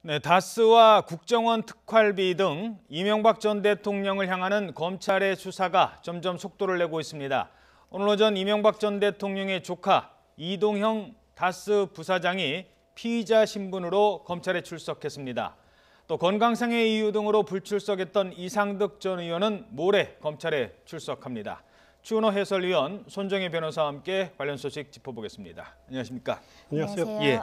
네, 다스와 국정원 특활비 등 이명박 전 대통령을 향하는 검찰의 수사가 점점 속도를 내고 있습니다. 오늘 오전 이명박 전 대통령의 조카 이동형 다스 부사장이 피의자 신분으로 검찰에 출석했습니다. 또 건강상의 이유 등으로 불출석했던 이상득 전 의원은 모레 검찰에 출석합니다. 추은호 해설위원, 손정혜 변호사와 함께 관련 소식 짚어보겠습니다. 안녕하십니까? 안녕하세요. 예.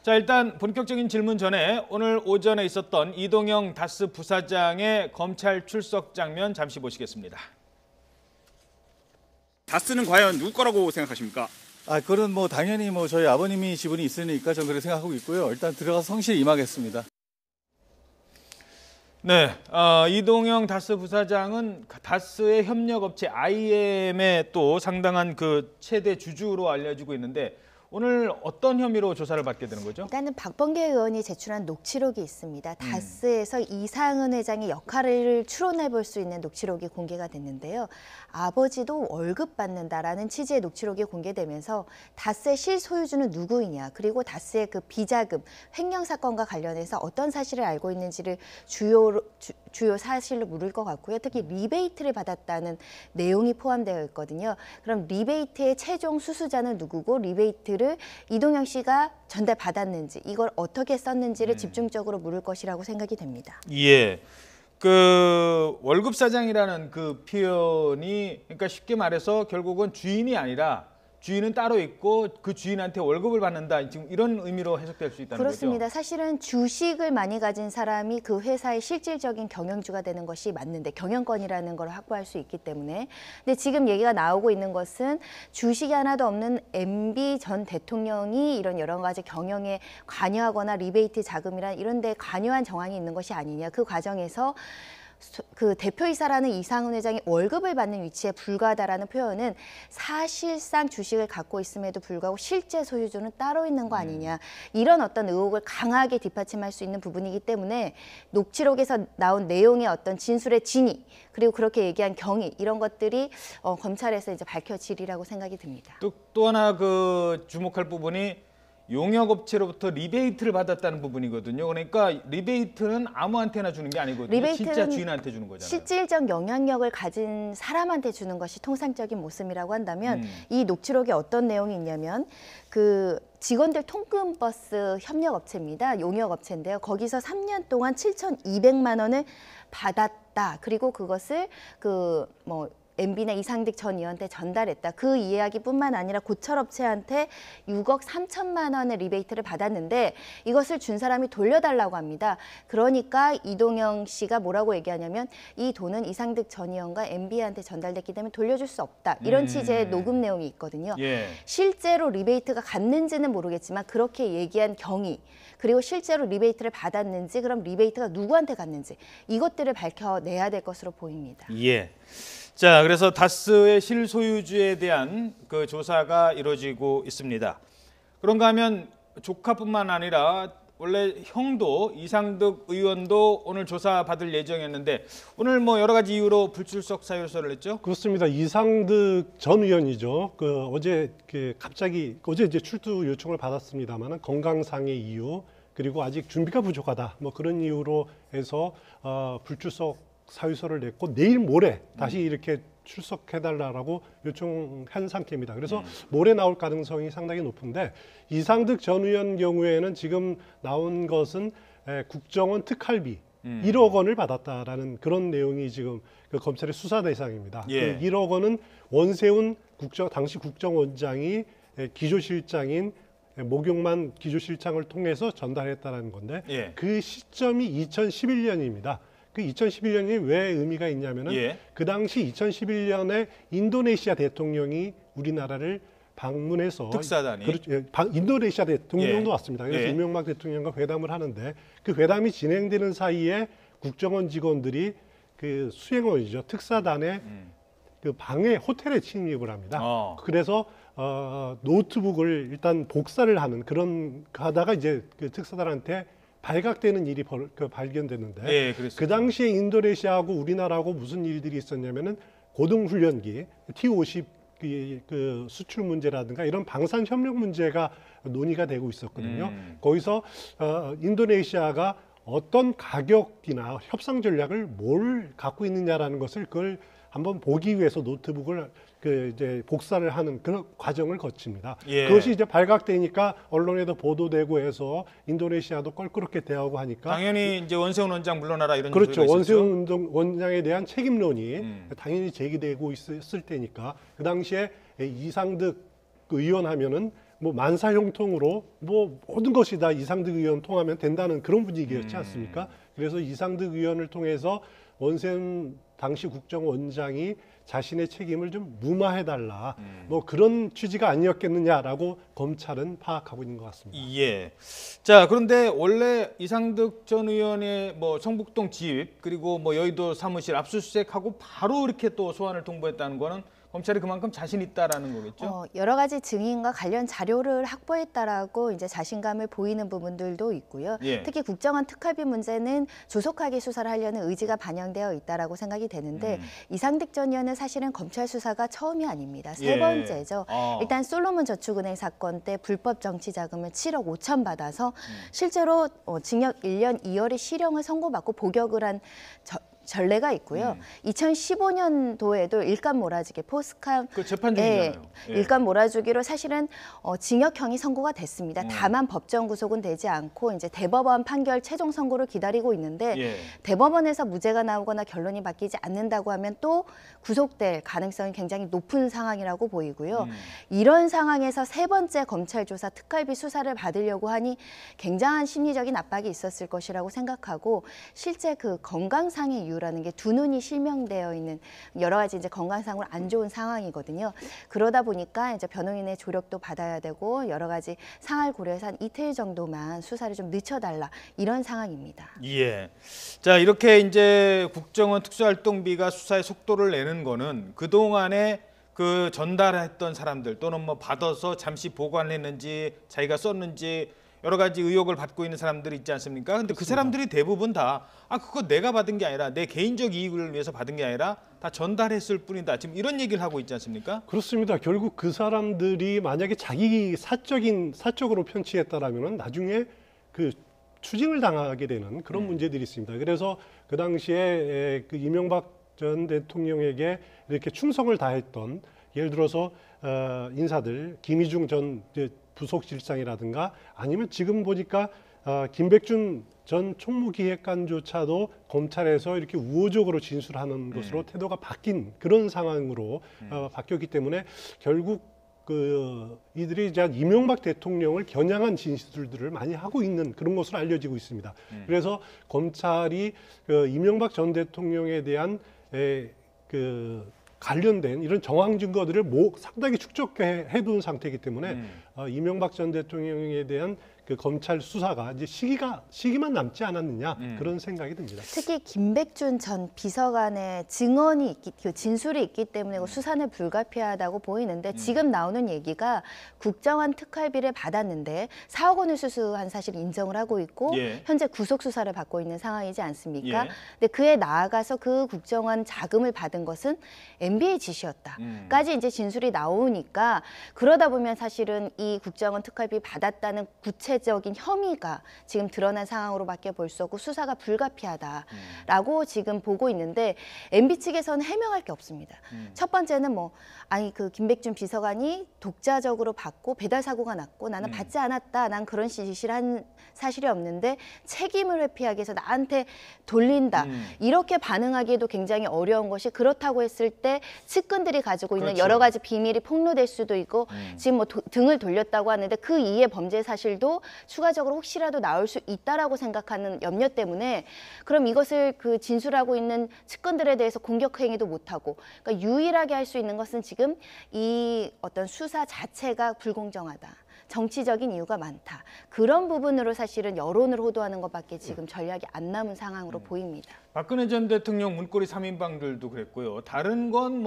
자, 일단 본격적인 질문 전에 오늘 오전에 있었던 이동형 다스 부사장의 검찰 출석 장면 잠시 보시겠습니다. 다스는 과연 누구 거라고 생각하십니까? 그건 당연히 저희 아버님이 지분이 있으니까 저는 그렇게 생각하고 있고요. 일단 들어가서 성실히 임하겠습니다. 네, 이동형 다스 부사장은 다스의 협력업체 IM의 또 상당한 그 최대 주주로 알려지고 있는데 오늘 어떤 혐의로 조사를 받게 되는 거죠? 일단은 박범계 의원이 제출한 녹취록이 있습니다. 다스에서 이상은 회장의 역할을 추론해 볼 수 있는 녹취록이 공개가 됐는데요. 아버지도 월급 받는다라는 취지의 녹취록이 공개되면서 다스의 실소유주는 누구이냐, 그리고 다스의 그 비자금, 횡령 사건과 관련해서 어떤 사실을 알고 있는지를 주요 사실로 물을 것 같고요. 특히 리베이트를 받았다는 내용이 포함되어 있거든요. 그럼 리베이트의 최종 수수자는 누구고 리베이트를 이동형 씨가 전달받았는지, 이걸 어떻게 썼는지를 집중적으로 물을 것이라고 생각이 됩니다. 예. 그 월급 사장이라는 그 표현이, 그러니까 쉽게 말해서 결국은 주인이 아니라 주인은 따로 있고 그 주인한테 월급을 받는다, 지금 이런 의미로 해석될 수 있다는 그렇습니다. 거죠? 사실은 주식을 많이 가진 사람이 그 회사의 실질적인 경영주가 되는 것이 맞는데, 경영권이라는 걸 확보할 수 있기 때문에. 근데 지금 얘기가 나오고 있는 것은 주식이 하나도 없는 MB 전 대통령이 이런 여러 가지 경영에 관여하거나 리베이트 자금이란 이런 데 관여한 정황이 있는 것이 아니냐. 그 과정에서 그 대표이사라는 이상은 회장이 월급을 받는 위치에 불과하다라는 표현은 사실상 주식을 갖고 있음에도 불구하고 실제 소유주는 따로 있는 거 아니냐, 이런 어떤 의혹을 강하게 뒷받침할 수 있는 부분이기 때문에 녹취록에서 나온 내용의 어떤 진술의 진위, 그리고 그렇게 얘기한 경위, 이런 것들이 검찰에서 이제 밝혀지리라고 생각이 듭니다. 또 하나 그 주목할 부분이 용역업체로부터 리베이트를 받았다는 부분이거든요. 그러니까 리베이트는 아무한테나 주는 게 아니거든요. 진짜 주인한테 주는 거잖아요. 실질적 영향력을 가진 사람한테 주는 것이 통상적인 모습이라고 한다면 이 녹취록에 어떤 내용이 있냐면, 그 직원들 통근버스 협력업체입니다. 용역업체인데요. 거기서 3년 동안 7,200만 원을 받았다. 그리고 그것을 MB나 이상득 전 의원한테 전달했다. 그 이야기뿐만 아니라 고철업체한테 6억 3천만 원의 리베이트를 받았는데 이것을 준 사람이 돌려달라고 합니다. 그러니까 이동형 씨가 뭐라고 얘기하냐면, 이 돈은 이상득 전 의원과 MB한테 전달됐기 때문에 돌려줄 수 없다. 이런 취지의 녹음 내용이 있거든요. 예. 실제로 리베이트가 갔는지는 모르겠지만 그렇게 얘기한 경위, 그리고 실제로 리베이트를 받았는지, 그럼 리베이트가 누구한테 갔는지, 이것들을 밝혀내야 될 것으로 보입니다. 예. 자, 그래서 다스의 실소유주에 대한 그 조사가 이루어지고 있습니다. 그런가 하면 조카뿐만 아니라 원래 형도 이상득 의원도 오늘 조사받을 예정이었는데 오늘 여러 가지 이유로 불출석 사유서를 냈죠? 그렇습니다. 이상득 전 의원이죠. 어제 갑자기 이제 출두 요청을 받았습니다만은 건강상의 이유, 그리고 아직 준비가 부족하다, 그런 이유로 해서 불출석 사유서를 냈고 내일 모레 다시 이렇게 출석해달라고 요청한 상태입니다. 그래서 모레 나올 가능성이 상당히 높은데, 이상득 전 의원 경우에는 지금 나온 것은 국정원 특활비 1억 원을 받았다라는 그런 내용이 지금 그 검찰의 수사 대상입니다. 예. 그 1억 원은 원세훈 당시 국정원장이 기조실장인 목용만 기조실장을 통해서 전달했다는 건데, 예. 그 시점이 2011년입니다. 그 2011년이 왜 의미가 있냐면은 그 당시 2011년에 인도네시아 대통령이 우리나라를 방문해서 특사단이 인도네시아 대통령도 왔습니다. 그래서 이명박 대통령과 회담을 하는데, 그 회담이 진행되는 사이에 국정원 직원들이 그 수행원이죠, 특사단의 그 방에 호텔에 침입을 합니다. 그래서 노트북을 일단 복사를 하는 그런 하다가 이제 그 특사단한테 발각되는 일이 발견됐는데, 그 당시에 인도네시아하고 우리나라하고 무슨 일들이 있었냐면은 고등훈련기 T-50 그 수출 문제라든가 이런 방산 협력 문제가 논의가 되고 있었거든요. 거기서 인도네시아가 어떤 가격이나 협상 전략을 뭘 갖고 있느냐라는 것을 그걸 한번 보기 위해서 노트북을 이제 복사를 하는 그런 과정을 거칩니다. 예. 그것이 이제 발각되니까 언론에도 보도되고 해서 인도네시아도 껄끄럽게 대하고 하니까 당연히 이제 원세훈 원장 물러나라 이런 그렇죠. 소리가 있었죠. 원세훈 원장에 대한 책임론이 당연히 제기되고 있을 때니까 그 당시에 이상득 의원 하면은 뭐 만사형통으로 뭐 모든 것이 다 이상득 의원 통하면 된다는 그런 분위기였지 않습니까? 그래서 이상득 의원을 통해서 원세훈 당시 국정원장이 자신의 책임을 좀 무마해달라 뭐 그런 취지가 아니었겠느냐라고 검찰은 파악하고 있는 것 같습니다. 예. 자, 그런데 원래 이상득 전 의원의 뭐 성북동 집 그리고 뭐 여의도 사무실 압수수색하고 바로 이렇게 또 소환을 통보했다는 거는 검찰이 그만큼 자신 있다라는 거겠죠? 여러 가지 증인과 관련 자료를 확보했다라고 이제 자신감을 보이는 부분들도 있고요. 예. 특히 국정원 특활비 문제는 조속하게 수사를 하려는 의지가 반영되어 있다라고 생각이 되는데 이상득 전 의원은 사실은 검찰 수사가 처음이 아닙니다. 세 예. 번째죠. 아. 일단 솔로몬 저축은행 사건 때 불법 정치 자금을 7억 5천 받아서 실제로 징역 1년 2월의 실형을 선고받고 복역을 한 전례가 있고요. 2015년도에도 일감 몰아주기 포스캄 그 재판 중이잖아요. 예. 일감 몰아주기로 사실은 징역형이 선고가 됐습니다. 다만 법정 구속은 되지 않고 이제 대법원 판결 최종 선고를 기다리고 있는데 예. 대법원에서 무죄가 나오거나 결론이 바뀌지 않는다고 하면 또 구속될 가능성이 굉장히 높은 상황이라고 보이고요. 이런 상황에서 세 번째 검찰 조사 특활비 수사를 받으려고 하니 굉장한 심리적인 압박이 있었을 것이라고 생각하고 실제 그 건강상의 이유라는 게 두 눈이 실명되어 있는 여러 가지 이제 건강상으로 안 좋은 상황이거든요. 그러다 보니까 이제 변호인의 조력도 받아야 되고 여러 가지 상황을 고려해서 한 이틀 정도만 수사를 좀 늦춰달라 이런 상황입니다. 예. 자, 이렇게 이제 국정원 특수활동비가 수사에 속도를 내는 거는 그동안에 그 전달했던 사람들 또는 뭐 받아서 잠시 보관했는지 자기가 썼는지 여러 가지 의혹을 받고 있는 사람들이 있지 않습니까? 근데 그 사람들이 대부분 다 그거 내가 받은 게 아니라 내 개인적 이익을 위해서 받은 게 아니라 다 전달했을 뿐이다. 지금 이런 얘기를 하고 있지 않습니까? 그렇습니다. 결국 그 사람들이 만약에 자기 사적으로 편취했다라면은 나중에 그 추징을 당하게 되는 그런 문제들이 있습니다. 그래서 그 당시에 그 이명박 전 대통령에게 이렇게 충성을 다했던 예를 들어서 인사들 김희중 전 부속실장이라든가 아니면 지금 보니까 김백준 전 총무기획관조차도 검찰에서 이렇게 우호적으로 진술하는 것으로 태도가 바뀐 그런 상황으로 바뀌었기 때문에 결국 이들이 이제 이명박 대통령을 겨냥한 진술들을 많이 하고 있는 그런 것으로 알려지고 있습니다. 그래서 검찰이 이명박 전 대통령에 대한 관련된 이런 정황 증거들을 상당히 축적해둔 상태이기 때문에 이명박 전 대통령에 대한 그 검찰 수사가 이제 시기만 남지 않았느냐 그런 생각이 듭니다. 특히 김백준 전 비서관의 증언이 진술이 있기 때문에 수사는 불가피하다고 보이는데 지금 나오는 얘기가 국정원 특활비를 받았는데 4억 원을 수수한 사실을 인정을 하고 있고 예. 현재 구속 수사를 받고 있는 상황이지 않습니까? 예. 근데 그에 나아가서 그 국정원 자금을 받은 것은 MB의 지시였다까지 이제 진술이 나오니까 그러다 보면 사실은 이 국정원 특활비 받았다는 구체적인 혐의가 지금 드러난 상황으로밖에 볼 수 없고 수사가 불가피하다라고 지금 보고 있는데 MB 측에서는 해명할 게 없습니다. 첫 번째는 그 김백준 비서관이 독자적으로 받고 배달 사고가 났고 나는 받지 않았다. 난 그런 지시를 한 사실이 없는데 책임을 회피하기 위해서 나한테 돌린다. 이렇게 반응하기에도 굉장히 어려운 것이 그렇다고 했을 때 측근들이 가지고 있는 그렇죠. 여러 가지 비밀이 폭로될 수도 있고 지금 등을 돌렸다고 하는데 그 이외의 범죄 사실도 추가적으로 혹시라도 나올 수 있다라고 생각하는 염려 때문에 그럼 이것을 그 진술하고 있는 측근들에 대해서 공격 행위도 못하고 그러니까 유일하게 할 수 있는 것은 지금 이 어떤 수사 자체가 불공정하다. 정치적인 이유가 많다. 그런 부분으로 사실은 여론을 호도하는 것밖에 지금 전략이 안 남은 상황으로 보입니다. 박근혜 전 대통령 문고리 3인방들도 그랬고요. 다른 건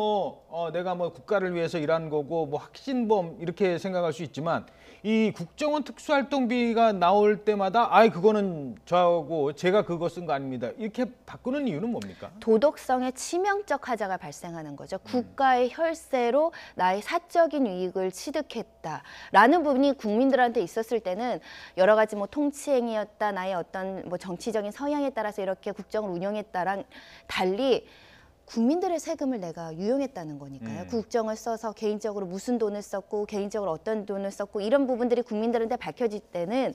내가 국가를 위해서 일한 거고 확신범 이렇게 생각할 수 있지만 이 국정원 특수활동비가 나올 때마다 그거는 저하고 제가 그거 쓴 거 아닙니다. 이렇게 바꾸는 이유는 뭡니까? 도덕성의 치명적 하자가 발생하는 거죠. 국가의 혈세로 나의 사적인 이익을 취득했다라는 부분이 국민들한테 있었을 때는 여러 가지 통치행위였다, 나의 어떤 정치적인 성향에 따라서 이렇게 국정을 운영했다랑 달리 국민들의 세금을 내가 유용했다는 거니까요. 국정을 써서 개인적으로 무슨 돈을 썼고 개인적으로 어떤 돈을 썼고 이런 부분들이 국민들한테 밝혀질 때는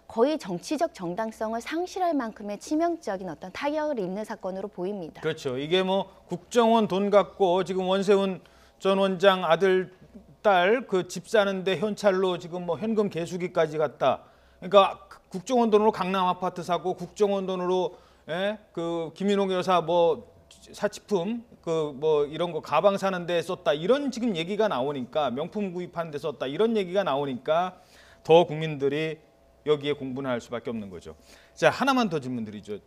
거의 정치적 정당성을 상실할 만큼의 치명적인 어떤 타격을 입는 사건으로 보입니다. 그렇죠. 이게 국정원 돈 갖고 지금 원세훈 전 원장 아들, 딸 그 집 사는데 현찰로 지금 현금 개수기까지 갔다. 그러니까 국정원 돈으로 강남 아파트 사고 국정원 돈으로 그 김인홍 여사 사치품 이런 거 가방 사는 데 썼다 이런 지금 얘기가 나오니까 명품 구입하는 데 썼다 이런 얘기가 나오니까 더 국민들이 여기에 공분할 수밖에 없는 거죠. 자, 하나만 더 질문드리죠.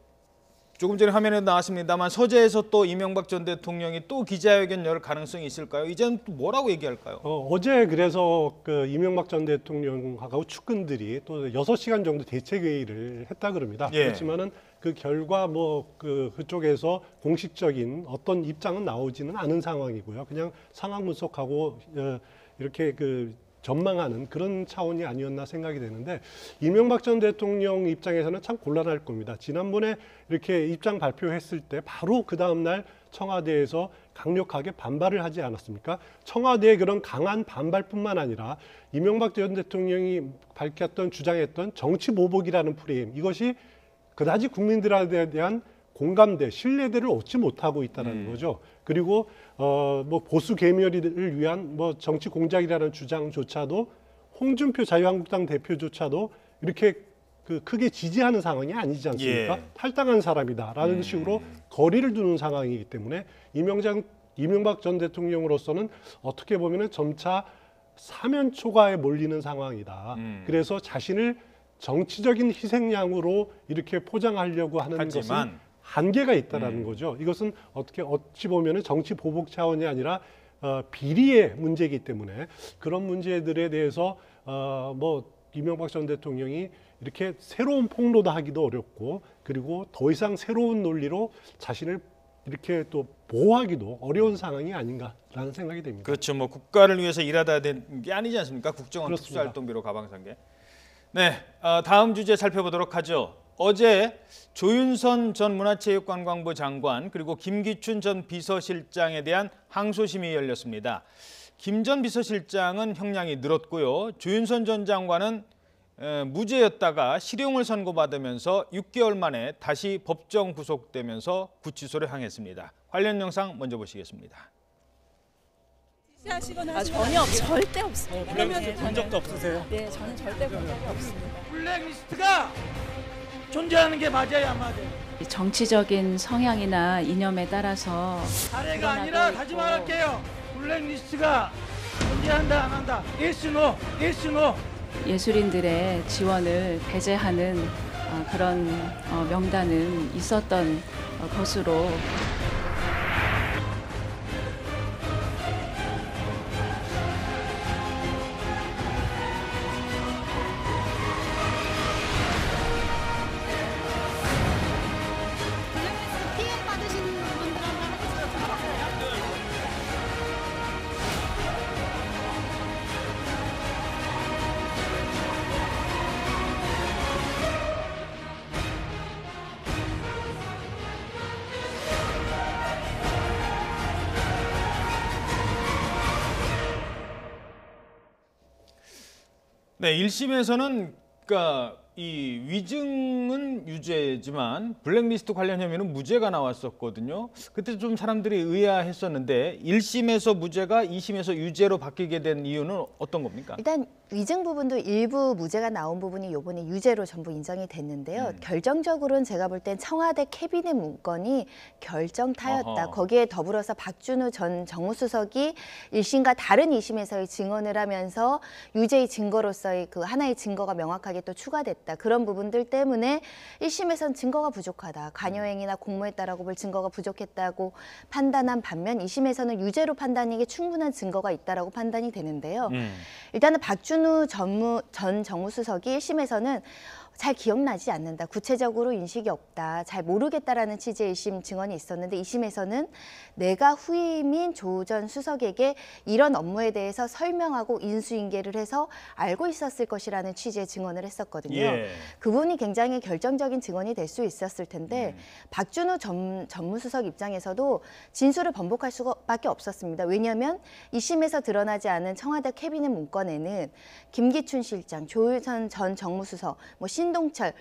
조금 전에 화면에 나왔습니다만 서재에서 또 이명박 전 대통령이 또 기자회견 열 가능성이 있을까요? 이제는 또 뭐라고 얘기할까요? 어제 그래서 그 이명박 전 대통령하고 측근들이 또 6시간 정도 대책회의를 했다 그럽니다. 예. 그렇지만은 그 결과 그쪽에서 공식적인 어떤 입장은 나오지는 않은 상황이고요. 그냥 상황 분석하고 이렇게 전망하는 그런 차원이 아니었나 생각이 되는데 이명박 전 대통령 입장에서는 참 곤란할 겁니다. 지난번에 이렇게 입장 발표했을 때 바로 그 다음 날 청와대에서 강력하게 반발을 하지 않았습니까? 청와대의 그런 강한 반발뿐만 아니라 이명박 전 대통령이 밝혔던 주장했던 정치 보복이라는 프레임 이것이 그다지 국민들에 대한 공감대, 신뢰대를 얻지 못하고 있다는 거죠. 그리고 보수 계멸을 위한 정치 공작이라는 주장조차도 홍준표 자유한국당 대표조차도 이렇게 크게 지지하는 상황이 아니지 않습니까? 예. 탈당한 사람이다라는 식으로 거리를 두는 상황이기 때문에 이명박 전 대통령으로서는 어떻게 보면은 점차 사면 초과에 몰리는 상황이다. 그래서 자신을 정치적인 희생양으로 이렇게 포장하려고 하는 것은 한계가 있다라는 거죠. 이것은 어찌 보면은 정치 보복 차원이 아니라 비리의 문제이기 때문에 그런 문제들에 대해서 이명박 전 대통령이 이렇게 새로운 폭로도 하기도 어렵고 그리고 더 이상 새로운 논리로 자신을 이렇게 또 보호하기도 어려운 상황이 아닌가라는 생각이 됩니다. 그렇죠. 국가를 위해서 일하다 된 게 아니지 않습니까? 국정원 그렇습니다. 특수활동비로 가방 산 게. 네, 다음 주제 살펴보도록 하죠. 어제 조윤선 전 문화체육관광부 장관 그리고 김기춘 전 비서실장에 대한 항소심이 열렸습니다. 김 전 비서실장은 형량이 늘었고요. 조윤선 전 장관은 무죄였다가 실형을 선고받으면서 6개월 만에 다시 법정 구속되면서 구치소를 향했습니다. 관련 영상 먼저 보시겠습니다. 전혀 절대 없습니다. 블랙리스트 본 적도 없으세요? 네, 저는 절대 본 적이 없습니다. 블랙리스트가 존재하는 게 맞아요, 안 맞아요? 정치적인 성향이나 이념에 따라서 사례가 아니라 다시 말할게요. 블랙리스트가 존재한다, 안 한다. yes, no, yes, no. 예술인들의 지원을 배제하는 그런 명단은 있었던 것으로 네, 1심에서는 이 위증은 유죄지만 블랙리스트 관련 혐의는 무죄가 나왔었거든요. 그때 좀 사람들이 의아했었는데 1심에서 무죄가 2심에서 유죄로 바뀌게 된 이유는 어떤 겁니까? 일단 위증 부분도 일부 무죄가 나온 부분이 이번에 유죄로 전부 인정이 됐는데요. 결정적으로는 제가 볼 땐 청와대 캐비넷 문건이 결정타였다. 어허. 거기에 더불어서 박준우 전 정무수석이 1심과 다른 2심에서의 증언을 하면서 유죄의 증거로서의 그 하나의 증거가 명확하게 또 추가됐다. 그런 부분들 때문에 1심에서는 증거가 부족하다. 관여행위나 공모했다라고 볼 증거가 부족했다고 판단한 반면 2심에서는 유죄로 판단이 충분한 증거가 있다라고 판단이 되는데요. 일단은 박준우 전 정무수석이 1심에서는 잘 기억나지 않는다. 구체적으로 인식이 없다. 잘 모르겠다라는 취지의 1심 증언이 있었는데 2심에서는 내가 후임인 조 전 수석에게 이런 업무에 대해서 설명하고 인수인계를 해서 알고 있었을 것이라는 취지의 증언을 했었거든요. 예. 그분이 굉장히 결정적인 증언이 될 수 있었을 텐데 박준우 전무수석 입장에서도 진술을 번복할 수밖에 없었습니다. 왜냐하면 2심에서 드러나지 않은 청와대 캐비넷 문건에는 김기춘 실장, 조윤선 전 정무수석, 신동철,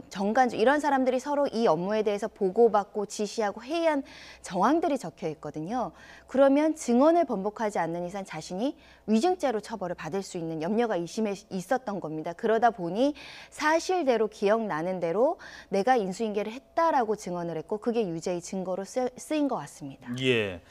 정관주 이런 사람들이 서로 이 업무에 대해서 보고받고 지시하고 회의한 정황들이 적혀 있거든요. 그러면 증언을 번복하지 않는 이상 자신이 위증죄로 처벌을 받을 수 있는 염려가 2심에 있었던 겁니다. 그러다 보니 사실대로 기억나는 대로 내가 인수인계를 했다라고 증언을 했고 그게 유죄의 증거로 쓰인 것 같습니다. 예.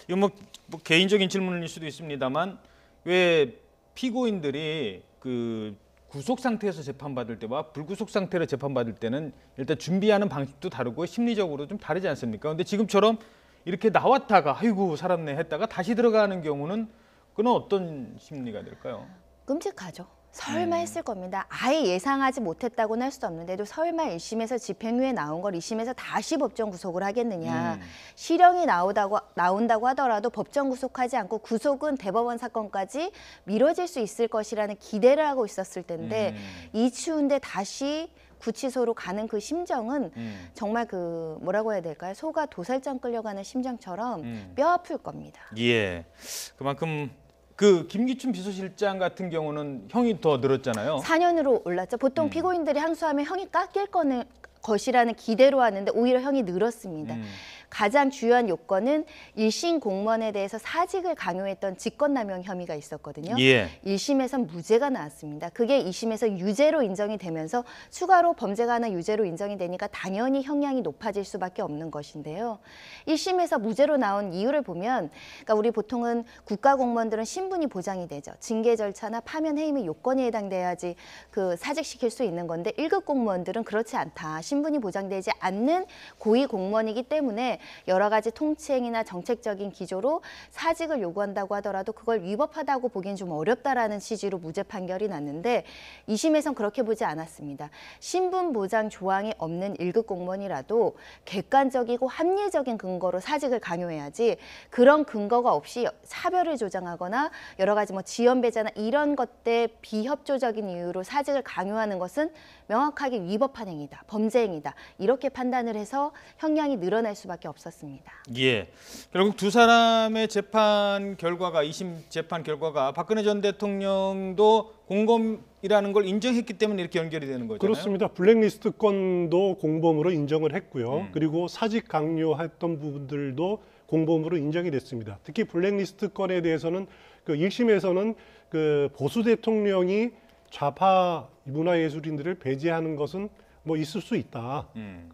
이거 뭐 개인적인 질문일 수도 있습니다만 왜 피고인들이 그 구속 상태에서 재판받을 때와 불구속 상태로 재판받을 때는 일단 준비하는 방식도 다르고 심리적으로 좀 다르지 않습니까? 근데 지금처럼 이렇게 나왔다가 아이고 살았네 했다가 다시 들어가는 경우는 그건 어떤 심리가 될까요? 끔찍하죠. 설마 했을 겁니다. 아예 예상하지 못했다고는 할 수도 없는데도 설마 1심에서 집행유예 나온 걸 2심에서 다시 법정 구속을 하겠느냐. 실형이 나온다고 하더라도 법정 구속하지 않고 구속은 대법원 사건까지 미뤄질 수 있을 것이라는 기대를 하고 있었을 텐데 이 추운데 다시 구치소로 가는 그 심정은 정말 그 뭐라고 해야 될까요? 소가 도살장 끌려가는 심정처럼 뼈 아플 겁니다. 예. 그만큼 그 김기춘 비서실장 같은 경우는 형이 더 늘었잖아요. 4년으로 올랐죠. 보통 피고인들이 항소하면 형이 깎일 것이라는 기대로 하는데 오히려 형이 늘었습니다. 가장 주요한 요건은 1심 공무원에 대해서 사직을 강요했던 직권남용 혐의가 있었거든요. 예. 1심에선 무죄가 나왔습니다. 그게 2심에서 유죄로 인정이 되면서 추가로 범죄가 하나 유죄로 인정이 되니까 당연히 형량이 높아질 수밖에 없는 것인데요. 1심에서 무죄로 나온 이유를 보면 그러니까 우리 보통은 국가공무원들은 신분이 보장이 되죠. 징계 절차나 파면 해임의 요건에 해당돼야지 그 사직시킬 수 있는 건데 1급 공무원들은 그렇지 않다. 신분이 보장되지 않는 고위 공무원이기 때문에 여러 가지 통치행위나 정책적인 기조로 사직을 요구한다고 하더라도 그걸 위법하다고 보기엔 좀 어렵다라는 취지로 무죄 판결이 났는데 2심에선 그렇게 보지 않았습니다. 신분 보장 조항이 없는 1급 공무원이라도 객관적이고 합리적인 근거로 사직을 강요해야지 그런 근거가 없이 차별을 조장하거나 여러 가지 지연배제나 이런 것들 비협조적인 이유로 사직을 강요하는 것은 명확하게 위법한 행위다, 범죄 행위다 이렇게 판단을 해서 형량이 늘어날 수밖에 없었습니다. 예. 결국 두 사람의 재판 결과가 2심 재판 결과가 박근혜 전 대통령도 공범이라는 걸 인정했기 때문에 이렇게 연결이 되는 거잖아요. 그렇습니다. 블랙리스트 건도 공범으로 인정을 했고요. 그리고 사직 강요했던 부분들도 공범으로 인정이 됐습니다. 특히 블랙리스트 건에 대해서는 그 1심에서는 그 보수 대통령이 좌파 문화예술인들을 배제하는 것은 있을 수 있다.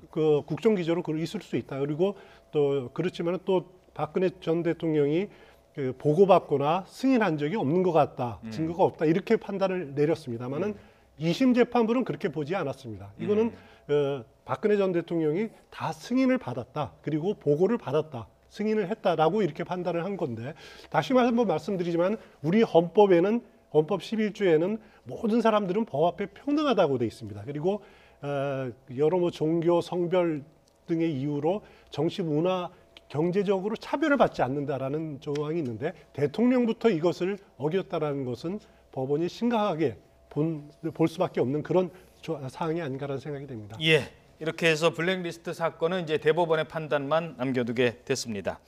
그 국정기조로 있을 수 있다. 그리고 또 그렇지만 또 박근혜 전 대통령이 그 보고받거나 승인한 적이 없는 것 같다. 증거가 없다. 이렇게 판단을 내렸습니다만은 2심 재판부는 그렇게 보지 않았습니다. 이거는 박근혜 전 대통령이 다 승인을 받았다. 그리고 보고를 받았다. 승인을 했다라고 이렇게 판단을 한 건데 다시 한번 말씀드리지만 우리 헌법에는 헌법 11조에는 모든 사람들은 법 앞에 평등하다고 돼 있습니다. 그리고 여러 종교, 성별 등의 이유로 정치, 문화, 경제적으로 차별을 받지 않는다라는 조항이 있는데 대통령부터 이것을 어겼다라는 것은 법원이 심각하게 볼 수밖에 없는 그런 사항이 아닌가라는 생각이 됩니다. 예. 이렇게 해서 블랙리스트 사건은 이제 대법원의 판단만 남겨두게 됐습니다.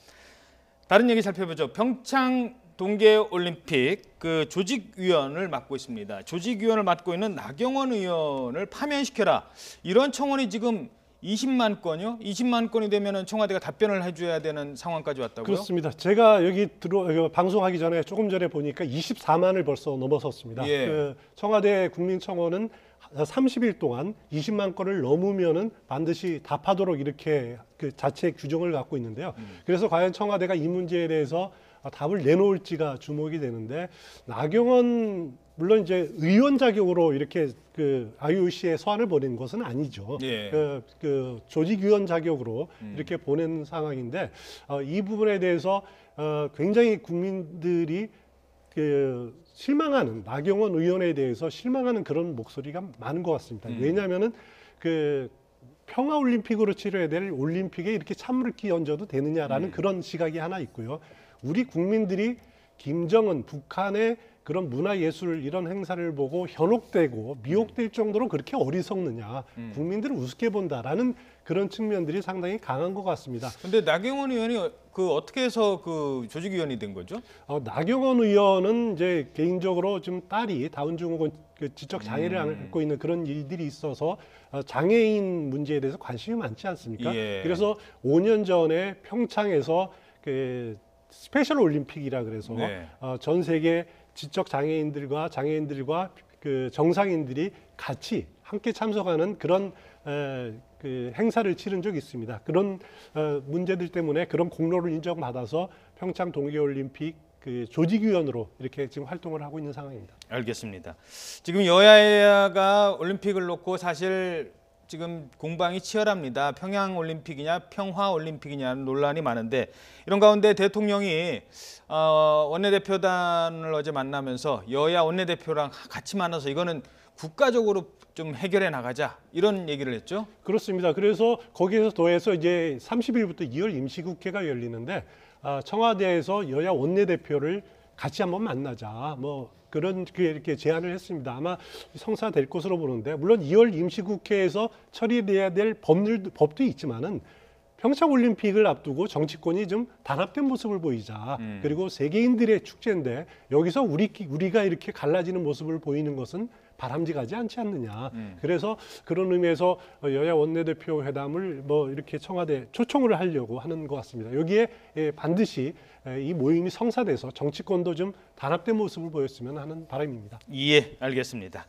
다른 얘기 살펴보죠. 평창 동계올림픽 그 조직위원을 맡고 있습니다. 조직위원을 맡고 있는 나경원 의원을 파면시켜라. 이런 청원이 지금 20만 건이요? 20만 건이 되면 청와대가 답변을 해줘야 되는 상황까지 왔다고요? 그렇습니다. 제가 여기 방송하기 전에 조금 전에 보니까 24만을 벌써 넘어섰습니다. 예. 그 청와대 국민청원은 30일 동안 20만 건을 넘으면은 반드시 답하도록 이렇게 그 자체 규정을 갖고 있는데요. 그래서 과연 청와대가 이 문제에 대해서 답을 내놓을지가 주목이 되는데, 나경원 물론 이제 의원 자격으로 이렇게 그 IOC에 서한을 보낸 것은 아니죠. 예. 그 조직위원 자격으로 이렇게 보낸 상황인데, 이 부분에 대해서 굉장히 국민들이 그 실망하는, 나경원 의원에 대해서 실망하는 그런 목소리가 많은 것 같습니다. 왜냐하면은 그 평화 올림픽으로 치러야 될 올림픽에 이렇게 찬물을 끼얹어도 되느냐라는 그런 시각이 하나 있고요. 우리 국민들이 김정은, 북한의 그런 문화예술 이런 행사를 보고 현혹되고 미혹될 정도로 그렇게 어리석느냐, 국민들을 우습게 본다라는 그런 측면들이 상당히 강한 것 같습니다. 근데 나경원 의원이 그 어떻게 해서 그 조직위원이 된 거죠? 나경원 의원은 이제 개인적으로 좀 딸이 다운증후군 그 지적 장애를 앓고 있는 그런 일들이 있어서 장애인 문제에 대해서 관심이 많지 않습니까? 예. 그래서 5년 전에 평창에서 그 스페셜 올림픽이라 그래서 네. 전 세계 지적 장애인들과 장애인들과 그 정상인들이 같이 함께 참석하는 그런 그 행사를 치른 적이 있습니다. 그런 문제들 때문에 그런 공로를 인정받아서 평창 동계올림픽 그 조직위원으로 이렇게 지금 활동을 하고 있는 상황입니다. 알겠습니다. 지금 여야가 올림픽을 놓고 사실 지금 공방이 치열합니다. 평양올림픽이냐 평화올림픽이냐는 논란이 많은데, 이런 가운데 대통령이 원내대표단을 어제 만나면서 여야 원내대표랑 같이 만나서 이거는 국가적으로 좀 해결해 나가자, 이런 얘기를 했죠. 그렇습니다. 그래서 거기에서 더해서 이제 30일부터 2월 임시국회가 열리는데, 청와대에서 여야 원내대표를 같이 한번 만나자, 뭐 그런 이렇게 제안을 했습니다. 아마 성사될 것으로 보는데, 물론 2월 임시국회에서 처리돼야 될 법도 있지만은 평창 올림픽을 앞두고 정치권이 좀 단합된 모습을 보이자. 그리고 세계인들의 축제인데 여기서 우리가 이렇게 갈라지는 모습을 보이는 것은 바람직하지 않지 않느냐. 그래서 그런 의미에서 여야 원내대표 회담을 뭐 이렇게 청와대 초청을 하려고 하는 것 같습니다. 여기에 반드시 이 모임이 성사돼서 정치권도 좀 단합된 모습을 보였으면 하는 바람입니다. 예, 알겠습니다.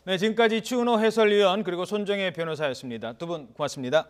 네, 지금까지 추은호 해설위원 그리고 손정혜 변호사였습니다. 두 분 고맙습니다.